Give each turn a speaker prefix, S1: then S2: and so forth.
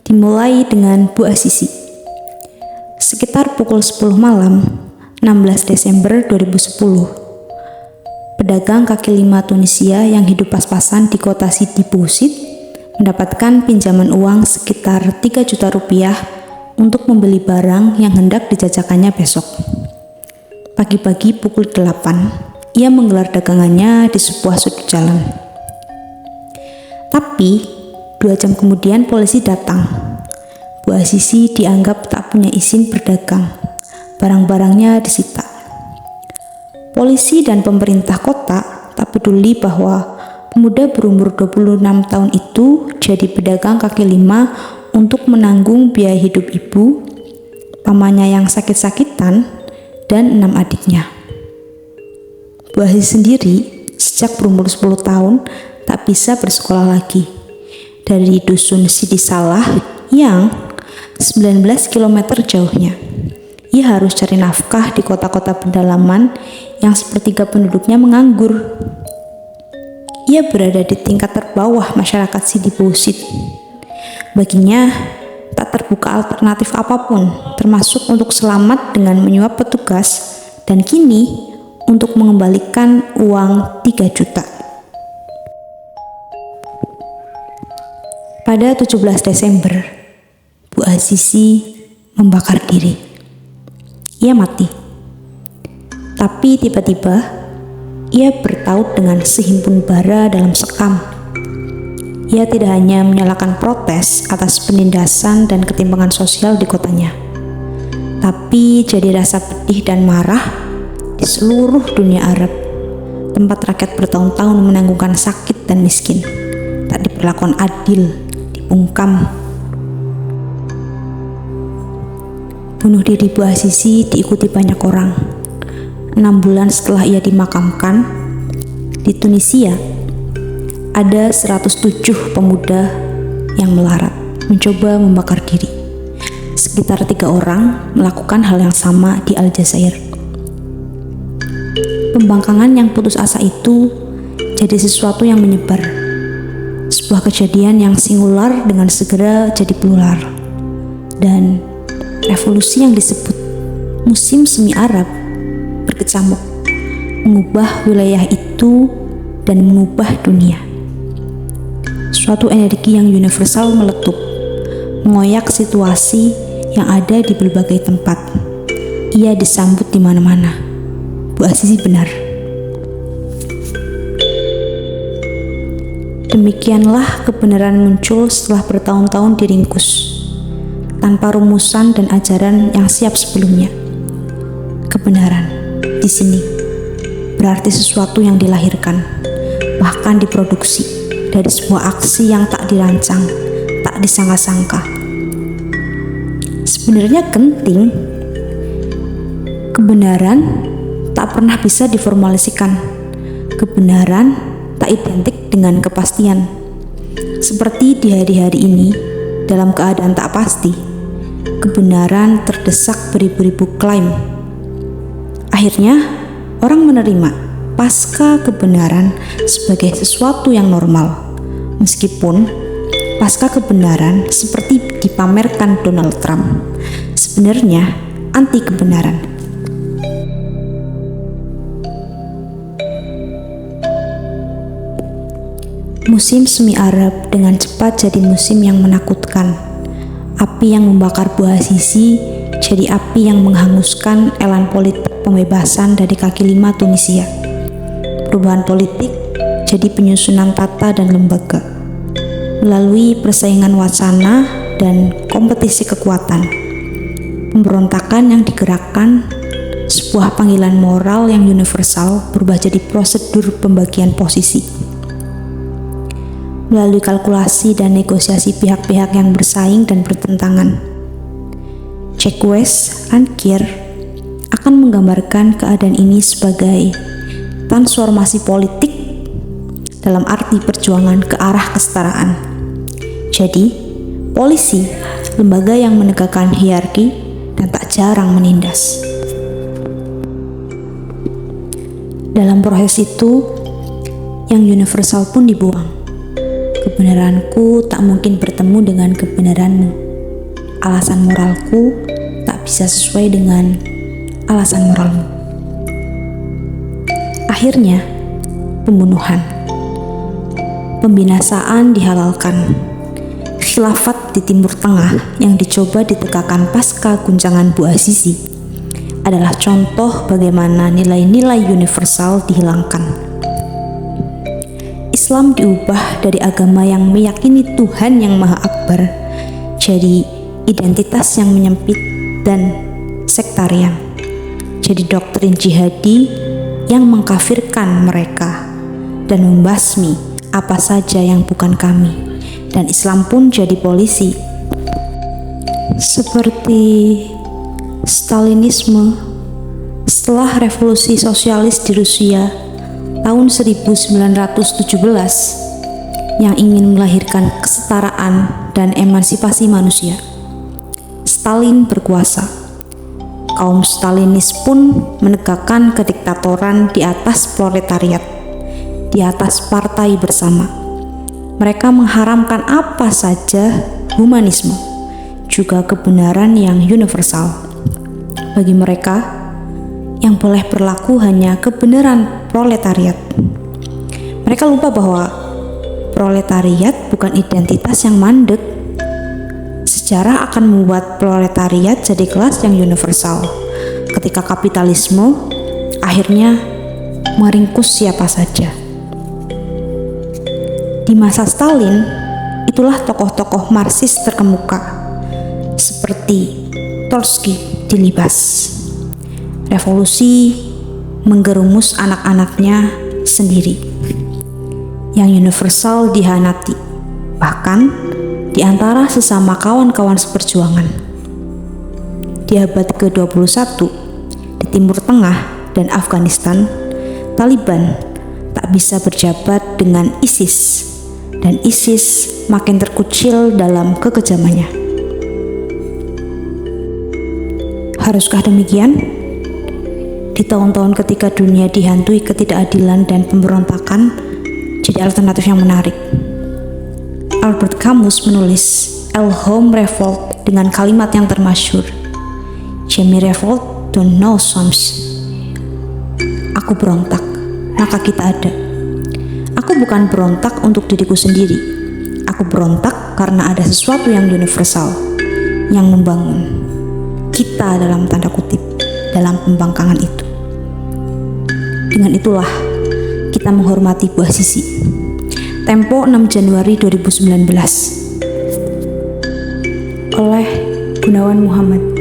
S1: Dimulai dengan Bu Azizi. Sekitar pukul 10 malam, 16 Desember 2010, pedagang kaki lima Tunisia yang hidup pas-pasan di kota Sidi Bouzid mendapatkan pinjaman uang sekitar 3 juta rupiah untuk membeli barang yang hendak dijajakannya besok. Pagi-pagi pukul 8, ia menggelar dagangannya di sebuah sudut jalan. Tapi 2 jam kemudian polisi datang. Bu Azizi dianggap tak punya izin berdagang. Barang-barangnya disita. Polisi dan pemerintah kota tak peduli bahwa pemuda berumur 26 tahun itu jadi pedagang kaki lima untuk menanggung biaya hidup ibu, pamannya yang sakit-sakitan, dan 6 adiknya. Bu Azizi sendiri sejak berumur 10 tahun tak bisa bersekolah lagi. Dari dusun Sidi Salah yang 19 km jauhnya. Ia harus cari nafkah di kota-kota pedalaman yang sepertiga penduduknya menganggur. Ia berada di tingkat terbawah masyarakat Sidi Bouzid. Baginya, tak terbuka alternatif apapun, termasuk untuk selamat dengan menyuap petugas, dan kini untuk mengembalikan uang 3 juta. Pada 17 Desember, Bu Azizi membakar diri. Ia mati. Tapi tiba-tiba, ia bertaut dengan sehimpun bara dalam sekam. Ia tidak hanya menyalakan protes atas penindasan dan ketimpangan sosial di kotanya, tapi jadi rasa pedih dan marah di seluruh dunia Arab, tempat rakyat bertahun-tahun menanggungkan sakit dan miskin, tak diperlakukan adil, dibungkam. Bunuh diri Bu Azizi diikuti banyak orang. 6 bulan setelah ia dimakamkan, di Tunisia, ada 107 pemuda yang melarat, mencoba membakar diri. Sekitar 3 orang melakukan hal yang sama di Aljazair. Pembangkangan yang putus asa itu jadi sesuatu yang menyebar. Sebuah kejadian yang singular dengan segera jadi plural. Dan revolusi yang disebut musim semi Arab berkecamuk, mengubah wilayah itu dan mengubah dunia. Suatu energi yang universal meletup, mengoyak situasi yang ada di berbagai tempat. Ia disambut di mana-mana. Bu Azizi benar. Demikianlah kebenaran muncul setelah bertahun-tahun diringkus, tanpa rumusan dan ajaran yang siap sebelumnya. Kebenaran di sini berarti sesuatu yang dilahirkan, bahkan diproduksi dari sebuah aksi yang tak dirancang, tak disangka-sangka. Sebenarnya genting. Kebenaran tak pernah bisa diformalisikan. Kebenaran tak identik dengan kepastian. Seperti di hari-hari ini, dalam keadaan tak pasti, kebenaran terdesak beribu-ribu klaim. Akhirnya, orang menerima pasca kebenaran sebagai sesuatu yang normal, meskipun pasca kebenaran seperti dipamerkan Donald Trump, sebenarnya anti kebenaran. Musim semi Arab dengan cepat jadi musim yang menakutkan. Api yang membakar Bu Azizi jadi api yang menghanguskan elan politik pembebasan dari kaki lima Tunisia. Perubahan politik jadi penyusunan tata dan lembaga melalui persaingan wacana dan kompetisi kekuatan. Pemberontakan yang digerakkan, sebuah panggilan moral yang universal berubah jadi prosedur pembagian posisi. Melalui kalkulasi dan negosiasi pihak-pihak yang bersaing dan bertentangan. Jacques Rancière akan menggambarkan keadaan ini sebagai transformasi politik dalam arti perjuangan ke arah kesetaraan. Jadi, polisi, lembaga yang menegakkan hierarki dan tak jarang menindas. Dalam proses itu, yang universal pun dibuang. Kebenaran Kebenaranku tak mungkin bertemu dengan kebenaranmu. Alasan moralku tak bisa sesuai dengan alasan moralmu. Akhirnya, pembunuhan. Pembinasaan dihalalkan. Khilafat di Timur Tengah yang dicoba ditegakkan pasca guncangan Bu Azizi adalah contoh bagaimana nilai-nilai universal dihilangkan. Islam diubah dari agama yang meyakini Tuhan yang Maha Akbar jadi identitas yang menyempit dan sektarian, jadi doktrin jihadi yang mengkafirkan mereka dan membasmi apa saja yang bukan kami, dan Islam pun jadi polisi. Seperti Stalinisme setelah revolusi sosialis di Rusia tahun 1917 yang ingin melahirkan kesetaraan dan emansipasi manusia. Stalin berkuasa. Kaum Stalinis pun menegakkan kediktatoran di atas proletariat, di atas partai bersama. Mereka mengharamkan apa saja humanisme, juga kebenaran yang universal. Bagi mereka, yang boleh berlaku hanya kebenaran proletariat. Mereka lupa bahwa proletariat bukan identitas yang mandek. Sejarah akan membuat proletariat jadi kelas yang universal ketika kapitalisme akhirnya meringkus siapa saja. Di masa Stalin, itulah tokoh-tokoh Marxis terkemuka seperti Trotsky dilibas. Revolusi menggerumus anak-anaknya sendiri. Yang universal dihanati, bahkan di antara sesama kawan-kawan seperjuangan. Di abad ke-21, di Timur Tengah dan Afghanistan, Taliban tak bisa berjabat dengan ISIS, dan ISIS makin terkucil dalam kekejamannya. Haruskah demikian? Di tahun-tahun ketika dunia dihantui ketidakadilan dan pemberontakan, jadi alternatif yang menarik. Albert Camus menulis El Homme Revolt dengan kalimat yang termasyhur, Je me révolte de nous sommes. Aku berontak, maka kita ada. Aku bukan berontak untuk diriku sendiri. Aku berontak karena ada sesuatu yang universal, yang membangun kita dalam tanda kutip dalam pembangkangan itu. Dengan itulah kita menghormati Bu Azizi. Tempo 6 Januari 2019 oleh Gunawan Muhammad.